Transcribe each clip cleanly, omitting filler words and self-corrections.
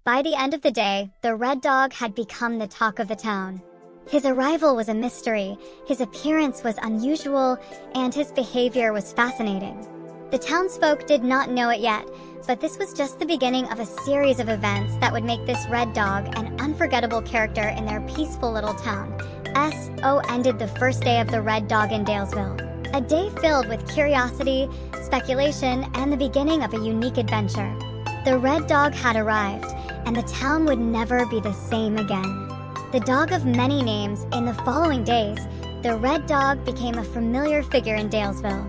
By the end of the day, the red dog had become the talk of the town. His arrival was a mystery, his appearance was unusual, and his behavior was fascinating. The townsfolk did not know it yet, but this was just the beginning of a series of events that would make this red dog an unforgettable character in their peaceful little town. So ended the first day of the Red Dog in Dalesville. A day filled with curiosity, speculation, and the beginning of a unique adventure. The red dog had arrived, and the town would never be the same again. The dog of many names, in the following days, the red dog became a familiar figure in Dalesville.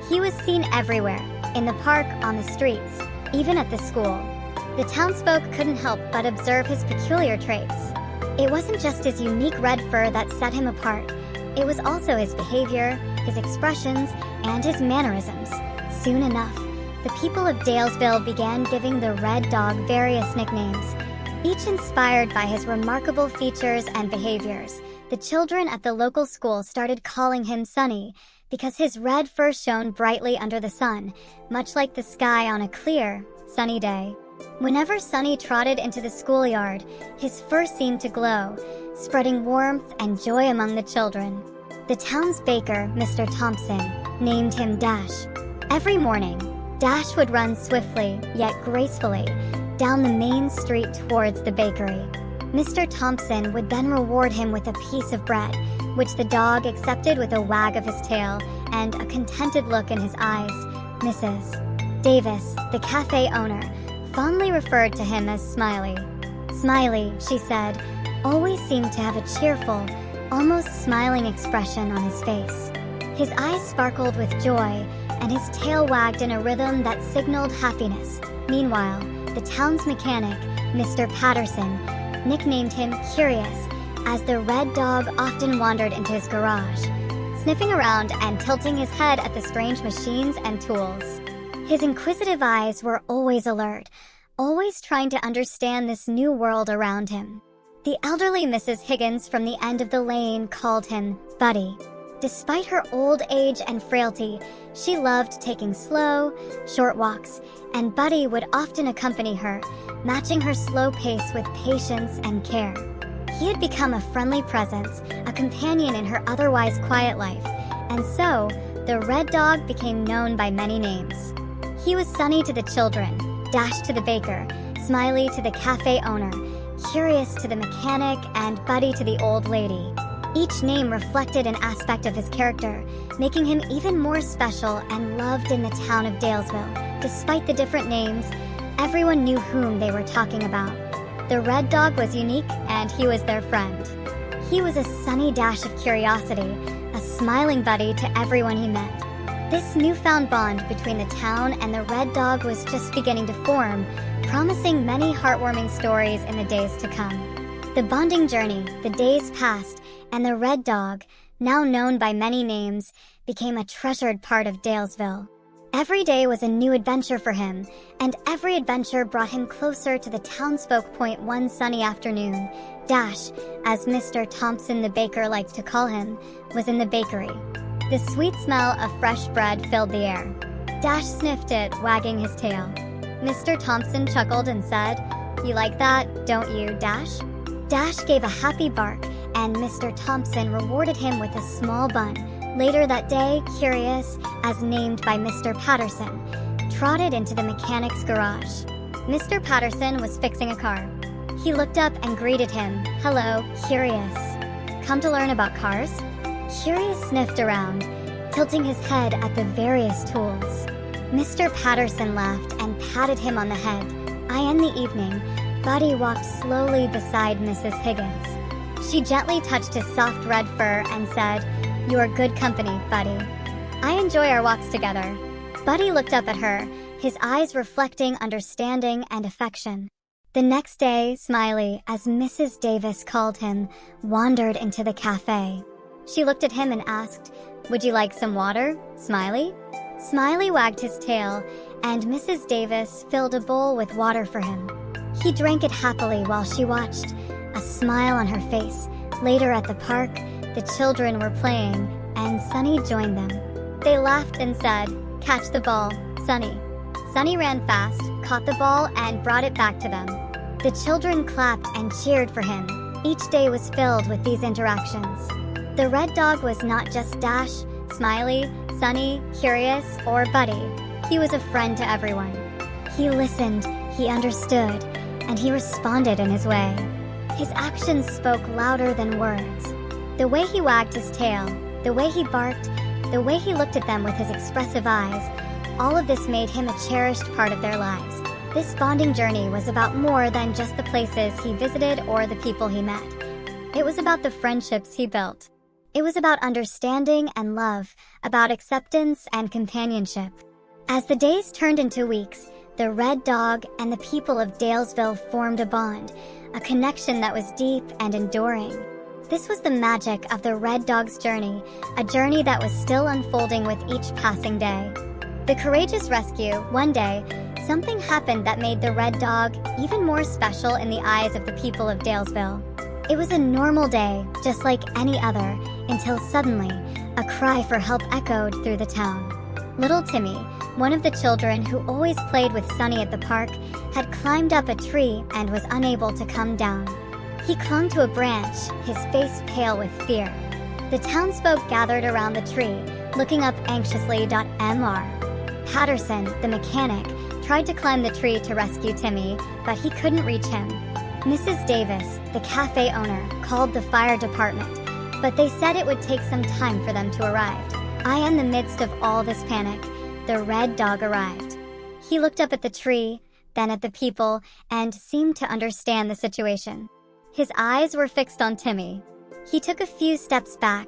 He was seen everywhere, in the park, on the streets, even at the school. The townsfolk couldn't help but observe his peculiar traits. It wasn't just his unique red fur that set him apart. It was also his behavior, his expressions, and his mannerisms. Soon enough, the people of Dalesville began giving the red dog various nicknames, each inspired by his remarkable features and behaviors. The children at the local school started calling him Sunny, because his red fur shone brightly under the sun, much like the sky on a clear, sunny day. Whenever Sunny trotted into the schoolyard, his fur seemed to glow, spreading warmth and joy among the children. The town's baker, Mr. Thompson, named him Dash. Every morning, Dash would run swiftly, yet gracefully, down the main street towards the bakery. Mr. Thompson would then reward him with a piece of bread, which the dog accepted with a wag of his tail and a contented look in his eyes. Mrs. Davis, the cafe owner, fondly referred to him as Smiley. Smiley, she said, always seemed to have a cheerful, almost smiling expression on his face. His eyes sparkled with joy, and his tail wagged in a rhythm that signaled happiness. Meanwhile, the town's mechanic, Mr. Patterson, nicknamed him Curious, as the red dog often wandered into his garage, sniffing around and tilting his head at the strange machines and tools. His inquisitive eyes were always alert, always trying to understand this new world around him. The elderly Mrs. Higgins from the end of the lane called him Buddy. Despite her old age and frailty, she loved taking slow, short walks, and Buddy would often accompany her, matching her slow pace with patience and care. He had become a friendly presence, a companion in her otherwise quiet life, and so, the red dog became known by many names. He was Sunny to the children, Dash to the baker, Smiley to the cafe owner, Curious to the mechanic, and Buddy to the old lady. Each name reflected an aspect of his character, making him even more special and loved in the town of Dalesville. Despite the different names, everyone knew whom they were talking about. The red dog was unique, and he was their friend. He was a sunny dash of curiosity, a smiling buddy to everyone he met. This newfound bond between the town and the red dog was just beginning to form, promising many heartwarming stories in the days to come. The bonding journey, the days passed, and the red dog, now known by many names, became a treasured part of Dalesville. Every day was a new adventure for him, and every adventure brought him closer to the townsfolk. One sunny afternoon, Dash, as Mr. Thompson the baker liked to call him, was in the bakery. The sweet smell of fresh bread filled the air. Dash sniffed it, wagging his tail. Mr. Thompson chuckled and said, "You like that, don't you, Dash?" Dash gave a happy bark, and Mr. Thompson rewarded him with a small bun. Later that day, Curious, as named by Mr. Patterson, trotted into the mechanic's garage. Mr. Patterson was fixing a car. He looked up and greeted him. "Hello, Curious. Come to learn about cars?" Curious sniffed around, tilting his head at the various tools. Mr. Patterson laughed and patted him on the head. In the evening, Buddy walked slowly beside Mrs. Higgins. She gently touched his soft red fur and said, "You are good company, Buddy. I enjoy our walks together." Buddy looked up at her, his eyes reflecting understanding and affection. The next day, Smiley, as Mrs. Davis called him, wandered into the cafe. She looked at him and asked, "Would you like some water, Smiley?" Smiley wagged his tail, and Mrs. Davis filled a bowl with water for him. He drank it happily while she watched, a smile on her face. Later at the park, the children were playing, and Sunny joined them. They laughed and said, "Catch the ball, Sunny." Sunny ran fast, caught the ball, and brought it back to them. The children clapped and cheered for him. Each day was filled with these interactions. The red dog was not just Dash, Smiley, Sunny, Curious, or Buddy. He was a friend to everyone. He listened, he understood, and he responded in his way. His actions spoke louder than words. The way he wagged his tail, the way he barked, the way he looked at them with his expressive eyes, all of this made him a cherished part of their lives. This bonding journey was about more than just the places he visited or the people he met. It was about the friendships he built. It was about understanding and love, about acceptance and companionship. As the days turned into weeks, the red dog and the people of Dalesville formed a bond, a connection that was deep and enduring. This was the magic of the red dog's journey, a journey that was still unfolding with each passing day. The courageous rescue, one day, something happened that made the red dog even more special in the eyes of the people of Dalesville. It was a normal day, just like any other, until suddenly, a cry for help echoed through the town. Little Timmy, one of the children who always played with Sunny at the park, had climbed up a tree and was unable to come down. He clung to a branch, his face pale with fear. The townsfolk gathered around the tree, looking up anxiously. Mr. Patterson, the mechanic, tried to climb the tree to rescue Timmy, but he couldn't reach him. Mrs. Davis, the cafe owner, called the fire department, but they said it would take some time for them to arrive. In the midst of all this panic, the red dog arrived. He looked up at the tree, then at the people, and seemed to understand the situation. His eyes were fixed on Timmy. He took a few steps back,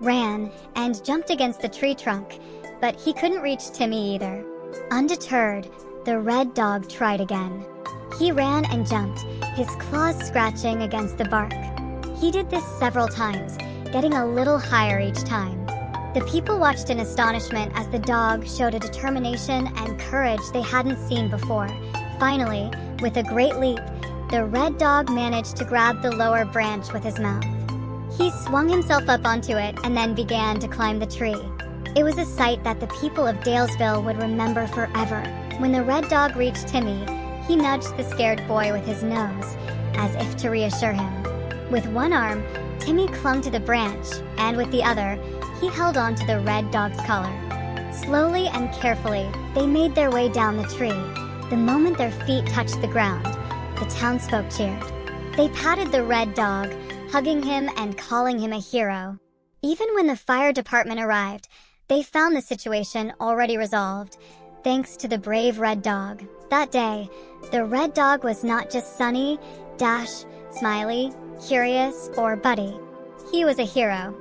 ran, and jumped against the tree trunk, but he couldn't reach Timmy either. Undeterred, the red dog tried again. He ran and jumped, his claws scratching against the bark. He did this several times, getting a little higher each time. The people watched in astonishment as the dog showed a determination and courage they hadn't seen before. Finally, with a great leap, the red dog managed to grab the lower branch with his mouth. He swung himself up onto it and then began to climb the tree. It was a sight that the people of Dalesville would remember forever. When the red dog reached Timmy, he nudged the scared boy with his nose, as if to reassure him. With one arm, Timmy clung to the branch, and with the other, he held on to the red dog's collar. Slowly and carefully, they made their way down the tree. The moment their feet touched the ground, the townsfolk cheered. They patted the red dog, hugging him and calling him a hero. Even when the fire department arrived, they found the situation already resolved, thanks to the brave red dog. That day, the red dog was not just Sunny, Dash, Smiley, Curious, or Buddy. He was a hero.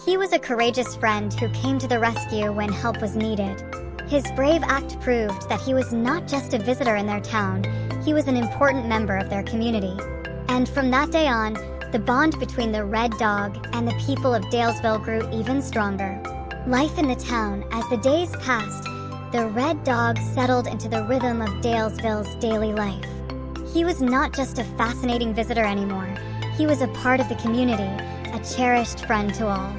He was a courageous friend who came to the rescue when help was needed. His brave act proved that he was not just a visitor in their town, he was an important member of their community. And from that day on, the bond between the red dog and the people of Dalesville grew even stronger. Life in the town, as the days passed, the red dog settled into the rhythm of Dalesville's daily life. He was not just a fascinating visitor anymore. He was a part of the community, a cherished friend to all.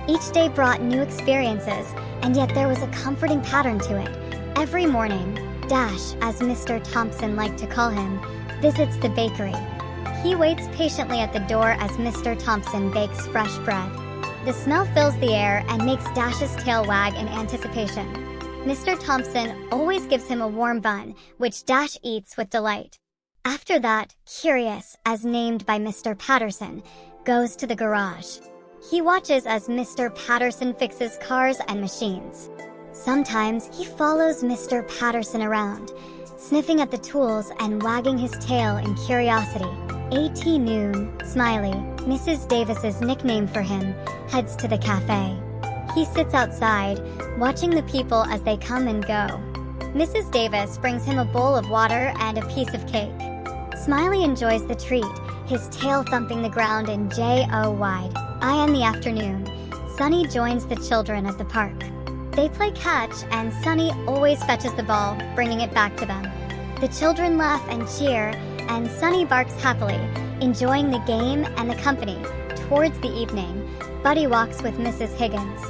Each day brought new experiences, and yet there was a comforting pattern to it. Every morning, Dash, as Mr. Thompson liked to call him, visits the bakery. He waits patiently at the door as Mr. Thompson bakes fresh bread. The smell fills the air and makes Dash's tail wag in anticipation. Mr. Thompson always gives him a warm bun, which Dash eats with delight. After that, Curious, as named by Mr. Patterson, goes to the garage. He watches as Mr. Patterson fixes cars and machines. Sometimes he follows Mr. Patterson around, sniffing at the tools and wagging his tail in curiosity. At noon, Smiley, Mrs. Davis's nickname for him, heads to the cafe. He sits outside, watching the people as they come and go. Mrs. Davis brings him a bowl of water and a piece of cake. Smiley enjoys the treat, his tail thumping the ground in J.O. wide. In the afternoon, Sunny joins the children at the park. They play catch, and Sunny always fetches the ball, bringing it back to them. The children laugh and cheer, and Sunny barks happily, enjoying the game and the company. Towards the evening, Buddy walks with Mrs. Higgins.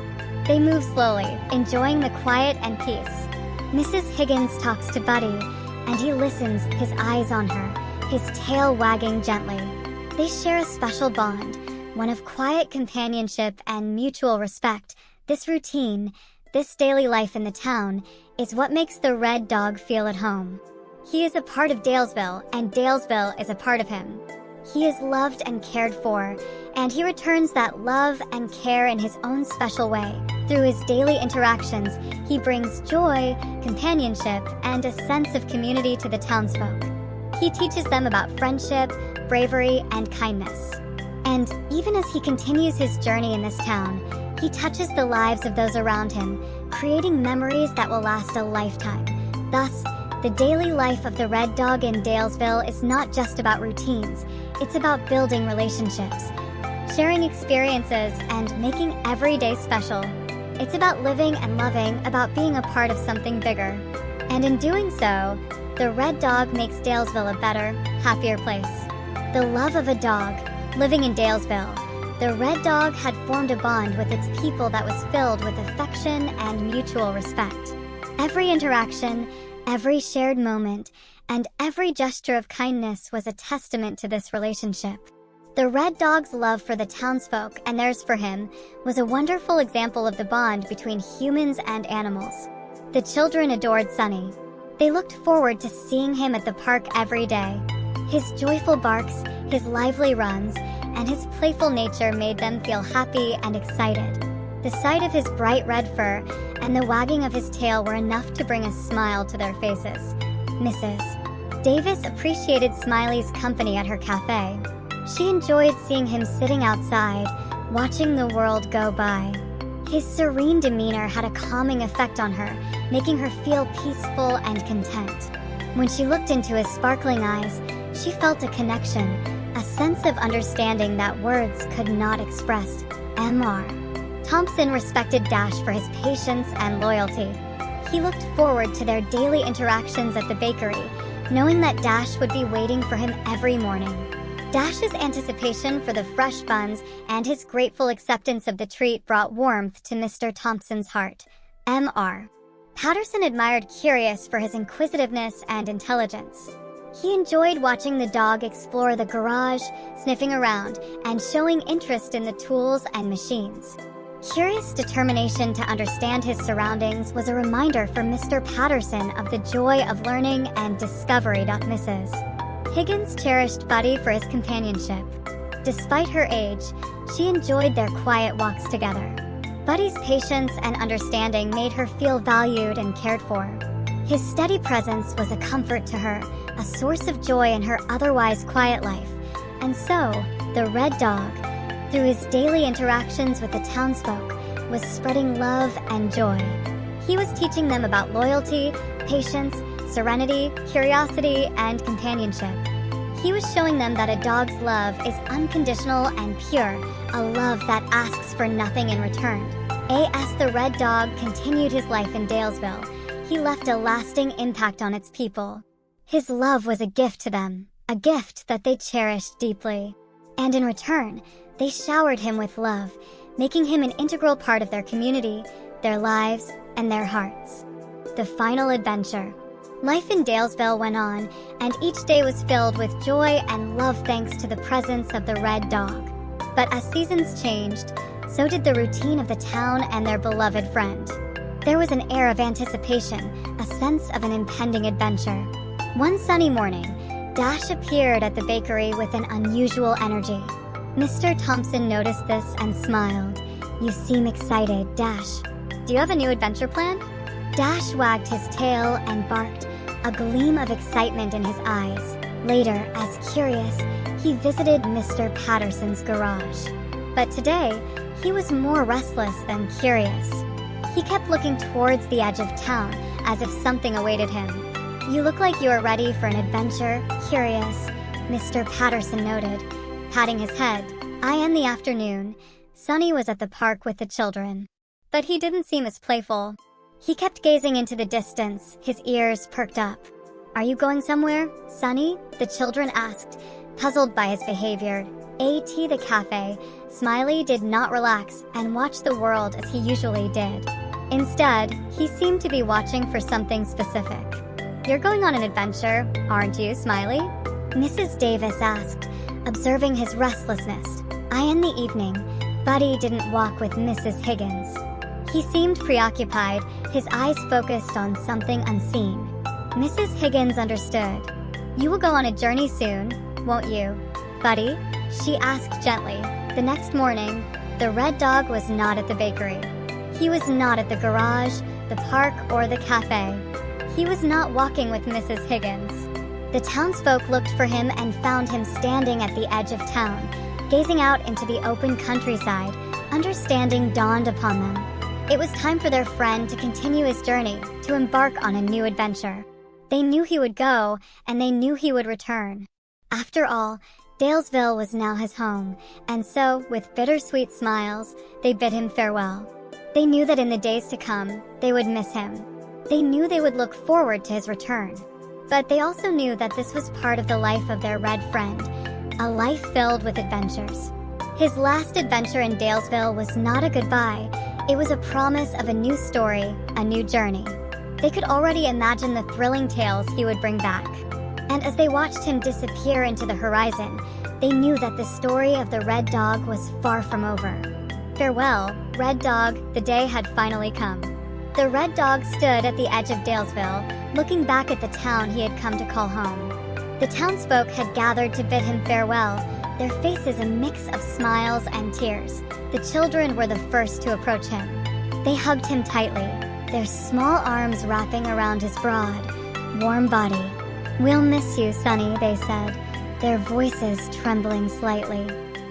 They move slowly, enjoying the quiet and peace. Mrs. Higgins talks to Buddy, and he listens, his eyes on her, his tail wagging gently. They share a special bond, one of quiet companionship and mutual respect. This routine, this daily life in the town, is what makes the red dog feel at home. He is a part of Dalesville, and Dalesville is a part of him. He is loved and cared for, and he returns that love and care in his own special way. Through his daily interactions, he brings joy, companionship, and a sense of community to the townsfolk. He teaches them about friendship, bravery, and kindness. And even as he continues his journey in this town, he touches the lives of those around him, creating memories that will last a lifetime. Thus, the daily life of the red dog in Dalesville is not just about routines, it's about building relationships, sharing experiences, and making every day special. It's about living and loving, about being a part of something bigger. And in doing so, the red dog makes Dalesville a better, happier place. The love of a dog. Living in Dalesville, the red dog had formed a bond with its people that was filled with affection and mutual respect. Every interaction, every shared moment, and every gesture of kindness was a testament to this relationship. The red dog's love for the townsfolk and theirs for him was a wonderful example of the bond between humans and animals. The children adored Sunny. They looked forward to seeing him at the park every day. His joyful barks, his lively runs, and his playful nature made them feel happy and excited. The sight of his bright red fur and the wagging of his tail were enough to bring a smile to their faces. Mrs. Davis appreciated Smiley's company at her cafe. She enjoyed seeing him sitting outside, watching the world go by. His serene demeanor had a calming effect on her, making her feel peaceful and content. When she looked into his sparkling eyes, she felt a connection, a sense of understanding that words could not express. Mr. Thompson respected Dash for his patience and loyalty. He looked forward to their daily interactions at the bakery, knowing that Dash would be waiting for him every morning. Dash's anticipation for the fresh buns and his grateful acceptance of the treat brought warmth to Mr. Thompson's heart. Mr. Patterson admired Curious for his inquisitiveness and intelligence. He enjoyed watching the dog explore the garage, sniffing around, and showing interest in the tools and machines. Curious' determination to understand his surroundings was a reminder for Mr. Patterson of the joy of learning and discovery. Mrs. Higgins cherished Buddy for his companionship. Despite her age, she enjoyed their quiet walks together. Buddy's patience and understanding made her feel valued and cared for. His steady presence was a comfort to her, a source of joy in her otherwise quiet life. And so, the red dog, through his daily interactions with the townsfolk, was spreading love and joy. He was teaching them about loyalty, patience, serenity, curiosity, and companionship. He was showing them that a dog's love is unconditional and pure, a love that asks for nothing in return. As the red dog continued his life in Dalesville, he left a lasting impact on its people. His love was a gift to them, a gift that they cherished deeply. And in return, they showered him with love, making him an integral part of their community, their lives, and their hearts. The final adventure. Life in Dalesville went on, and each day was filled with joy and love thanks to the presence of the red dog. But as seasons changed, so did the routine of the town and their beloved friend. There was an air of anticipation, a sense of an impending adventure. One sunny morning, Dash appeared at the bakery with an unusual energy. Mr. Thompson noticed this and smiled. "You seem excited, Dash. Do you have a new adventure planned?" Dash wagged his tail and barked, a gleam of excitement in his eyes. Later, as Curious, he visited Mr. Patterson's garage. But today, he was more restless than curious. He kept looking towards the edge of town, as if something awaited him. "You look like you are ready for an adventure, Curious," Mr. Patterson noted, patting his head. In the afternoon, Sunny was at the park with the children. But he didn't seem as playful. He kept gazing into the distance, his ears perked up. "Are you going somewhere, Sunny?" the children asked, puzzled by his behavior. At the cafe, Smiley did not relax and watch the world as he usually did. Instead, he seemed to be watching for something specific. "You're going on an adventure, aren't you, Smiley?" Mrs. Davis asked, observing his restlessness. In the evening, Buddy didn't walk with Mrs. Higgins. He seemed preoccupied, his eyes focused on something unseen. Mrs. Higgins understood. You will go on a journey soon, won't you, Buddy? She asked gently. The next morning, the red dog was not at the bakery. He was not at the garage, the park, or the cafe. He was not walking with Mrs. Higgins. The townsfolk looked for him and found him standing at the edge of town, gazing out into the open countryside. Understanding dawned upon them. It was time for their friend to continue his journey, to embark on a new adventure. They knew he would go, and they knew he would return. After all, Dalesville was now his home, and so, with bittersweet smiles, they bid him farewell. They knew that in the days to come, they would miss him. They knew they would look forward to his return. But they also knew that this was part of the life of their red friend, a life filled with adventures. His last adventure in Dalesville was not a goodbye. It was a promise of a new story, a new journey. They could already imagine the thrilling tales he would bring back. And as they watched him disappear into the horizon, they knew that the story of the red dog was far from over. Farewell, Red Dog, the day had finally come. The red dog stood at the edge of Dalesville, looking back at the town he had come to call home. The townsfolk had gathered to bid him farewell, their faces a mix of smiles and tears. The children were the first to approach him. They hugged him tightly, their small arms wrapping around his broad, warm body. We'll miss you, Sonny, they said, their voices trembling slightly.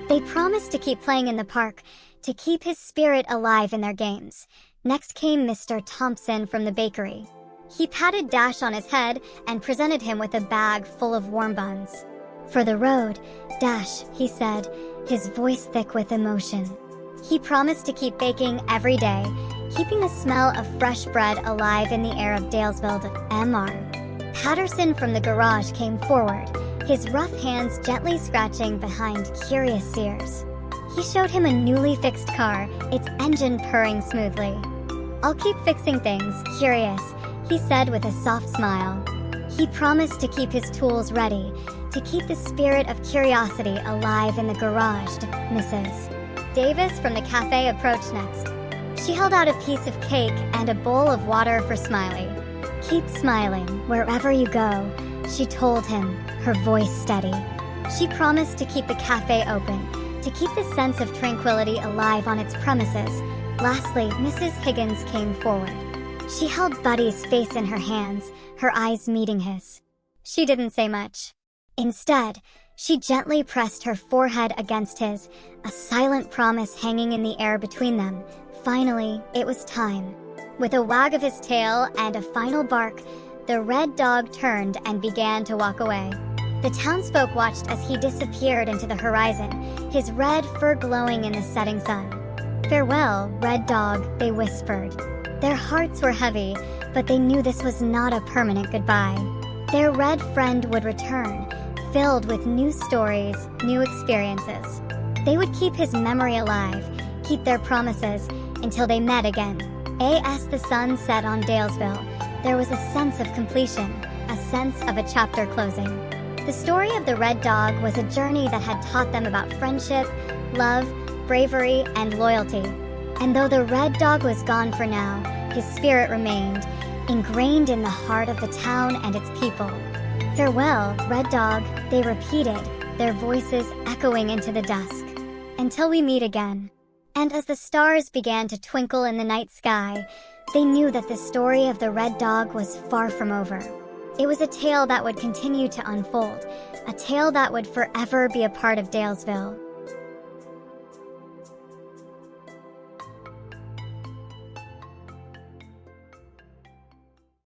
They promised to keep playing in the park, to keep his spirit alive in their games. Next came Mr. Thompson from the bakery. He patted Dash on his head and presented him with a bag full of warm buns. For the road, Dash, he said, his voice thick with emotion. He promised to keep baking every day, keeping the smell of fresh bread alive in the air of Dalesville. Mr. Patterson from the garage came forward, his rough hands gently scratching behind curious ears. He showed him a newly fixed car, its engine purring smoothly. I'll keep fixing things, Curious, he said with a soft smile. He promised to keep his tools ready, to keep the spirit of curiosity alive in the garage. Mrs. Davis from the cafe approached next. She held out a piece of cake and a bowl of water for Smiley. Keep smiling, wherever you go, she told him, her voice steady. She promised to keep the cafe open, to keep the sense of tranquility alive on its premises. Lastly, Mrs. Higgins came forward. She held Buddy's face in her hands, her eyes meeting his. She didn't say much. Instead, she gently pressed her forehead against his, a silent promise hanging in the air between them. Finally, it was time. With a wag of his tail and a final bark, the red dog turned and began to walk away. The townsfolk watched as he disappeared into the horizon, his red fur glowing in the setting sun. Farewell, Red Dog, they whispered. Their hearts were heavy, but they knew this was not a permanent goodbye. Their red friend would return, filled with new stories, new experiences. They would keep his memory alive, keep their promises, until they met again. As the sun set on Dalesville, there was a sense of completion, a sense of a chapter closing. The story of the Red Dog was a journey that had taught them about friendship, love, bravery, and loyalty. And though the Red Dog was gone for now, his spirit remained, ingrained in the heart of the town and its people. Farewell, Red Dog, they repeated, their voices echoing into the dusk. Until we meet again. And as the stars began to twinkle in the night sky, they knew that the story of the Red Dog was far from over. It was a tale that would continue to unfold, a tale that would forever be a part of Dalesville.